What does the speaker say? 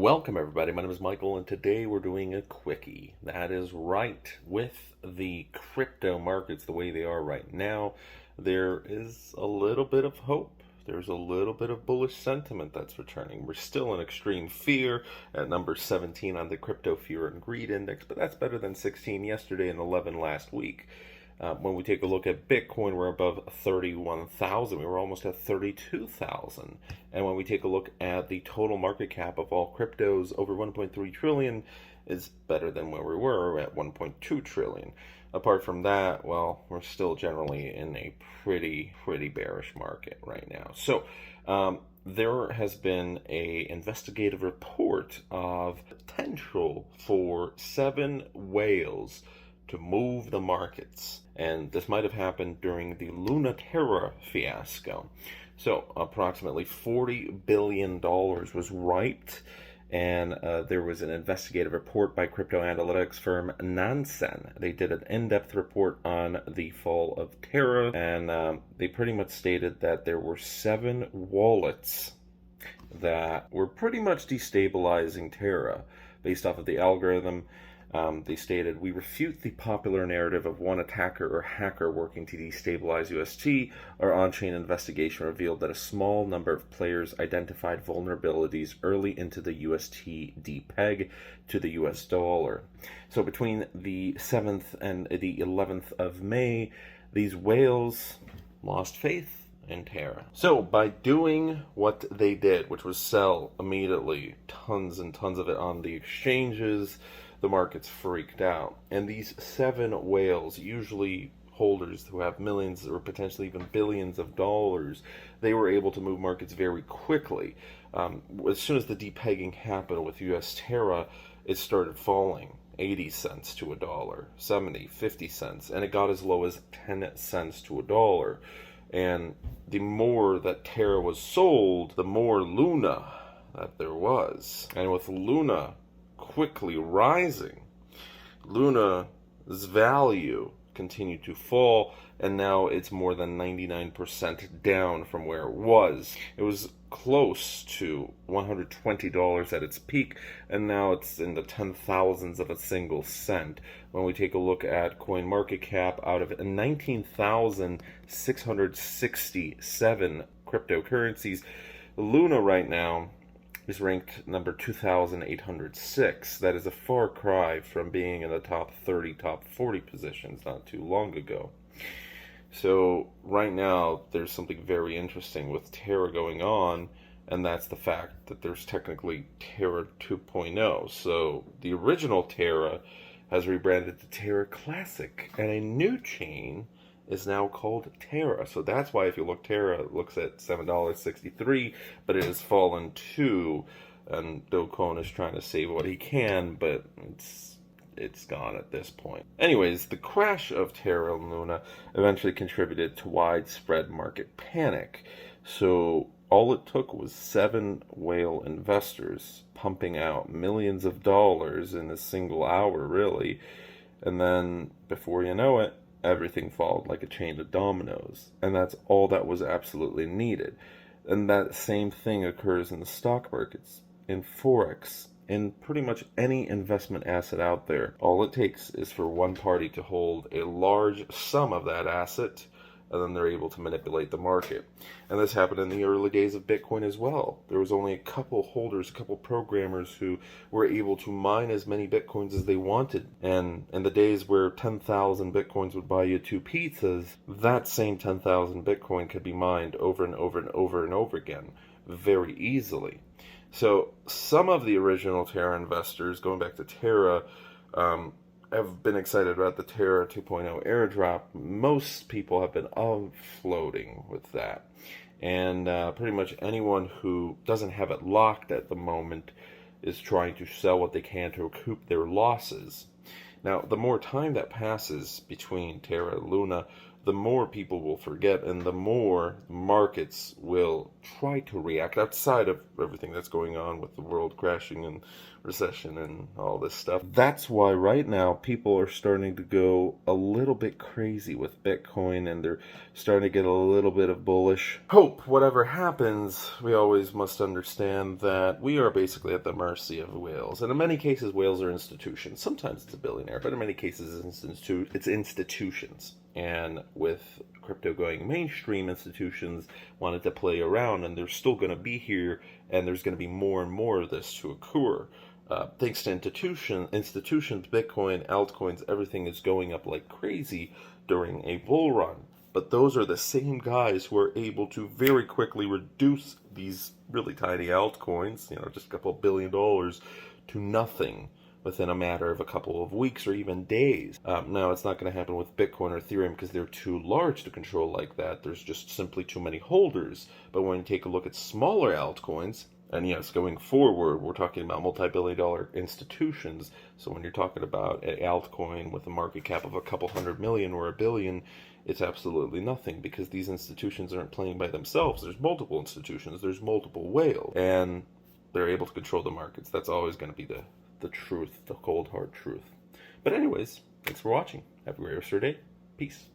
Welcome everybody, my name is Michael and today we're doing a quickie. That is right, with the crypto markets the way they are right now, there is a little bit of hope. There's a little bit of bullish sentiment that's returning. We're still in extreme fear at number 17 on the Crypto Fear and Greed Index, but that's better than 16 yesterday and 11 last week. When we take a look at Bitcoin, we're above 31,000. We were almost at 32,000. And when we take a look at the total market cap of all cryptos, over 1.3 trillion is better than where we were at 1.2 trillion. Apart from that, well, we're still generally in a pretty bearish market right now. So, there has been an investigative report of potential for 7 whales to move the markets. And this might have happened during the Luna Terra fiasco. So approximately $40 billion was wiped, and there was an investigative report by crypto analytics firm Nansen. They did an in-depth report on the fall of Terra, and they pretty much stated that there were 7 wallets that were pretty much destabilizing Terra based off of the algorithm. They stated, "We refute the popular narrative of one attacker or hacker working to destabilize UST. Our on-chain investigation revealed that a small number of players identified vulnerabilities early into the UST depeg to the US dollar." So between the 7th and the 11th of May, these whales lost faith in Terra. So by doing what they did, which was sell immediately tons and tons of it on the exchanges, the markets freaked out. And these 7 whales, usually holders who have millions or potentially even billions of dollars, they were able to move markets very quickly. As soon as the depegging happened with US Terra, it started falling 80 cents to $1, 70, 50 cents, and it got as low as 10 cents to $1. And the more that Terra was sold, the more Luna that there was. And with Luna quickly rising, Luna's value continued to fall, and now it's more than 99% down from where it was. It was close to $120 at its peak, and now it's in the 10,000s of a single cent. When we take a look at coin market cap, out of 19,667 cryptocurrencies, Luna right now is ranked number 2,806. That is a far cry from being in the top 30, top 40 positions not too long ago. So right now, there's something very interesting with Terra going on, and that's the fact that there's technically Terra 2.0. So the original Terra has rebranded to Terra Classic, and a new chain is now called Terra. So that's why if you look, Terra looks at $7.63, but it has fallen too, and Do Kwon is trying to save what he can, but it's gone at this point. Anyways, the crash of Terra and Luna eventually contributed to widespread market panic. So all it took was 7 whale investors pumping out millions of dollars in a single hour, really. And then, before you know it, everything followed like a chain of dominoes. And that's all that was absolutely needed. And that same thing occurs in the stock markets, in Forex, in pretty much any investment asset out there. All it takes is for one party to hold a large sum of that asset, and then they're able to manipulate the market. And this happened in the early days of Bitcoin as well. There was only a couple holders, a couple programmers who were able to mine as many Bitcoins as they wanted. And in the days where 10,000 Bitcoins would buy you 2 pizzas, that same 10,000 Bitcoin could be mined over and over and over and over again very easily. So some of the original Terra investors, going back to Terra, have been excited about the Terra 2.0 airdrop. Most people have been offloading with that. And pretty much anyone who doesn't have it locked at the moment is trying to sell what they can to recoup their losses. Now, the more time that passes between Terra and Luna, the more people will forget, and the more markets will try to react outside of everything that's going on with the world crashing and recession and all this stuff. That's why right now people are starting to go a little bit crazy with Bitcoin, and they're starting to get a little bit of bullish hope. Whatever happens, we always must understand that we are basically at the mercy of whales. And in many cases, whales are institutions. Sometimes it's a billionaire, but in many cases it's institutions. And with crypto going mainstream, institutions wanted to play around, and they're still going to be here, and there's going to be more and more of this to occur. Thanks to institutions, Bitcoin, altcoins, everything is going up like crazy during a bull run. But those are the same guys who are able to very quickly reduce these really tiny altcoins, just a couple $1 billion, to nothing within a matter of a couple of weeks or even days. Now, it's not going to happen with Bitcoin or Ethereum because they're too large to control like that. There's just simply too many holders. But when you take a look at smaller altcoins, and yes, going forward, we're talking about multi-billion-dollar institutions. So when you're talking about an altcoin with a market cap of a couple $100 million or $1 billion, it's absolutely nothing, because these institutions aren't playing by themselves. There's multiple institutions, there's multiple whales, and they're able to control the markets. That's always going to be the truth, the cold hard truth. But anyways, thanks for watching. Have a great rest of your day. Peace.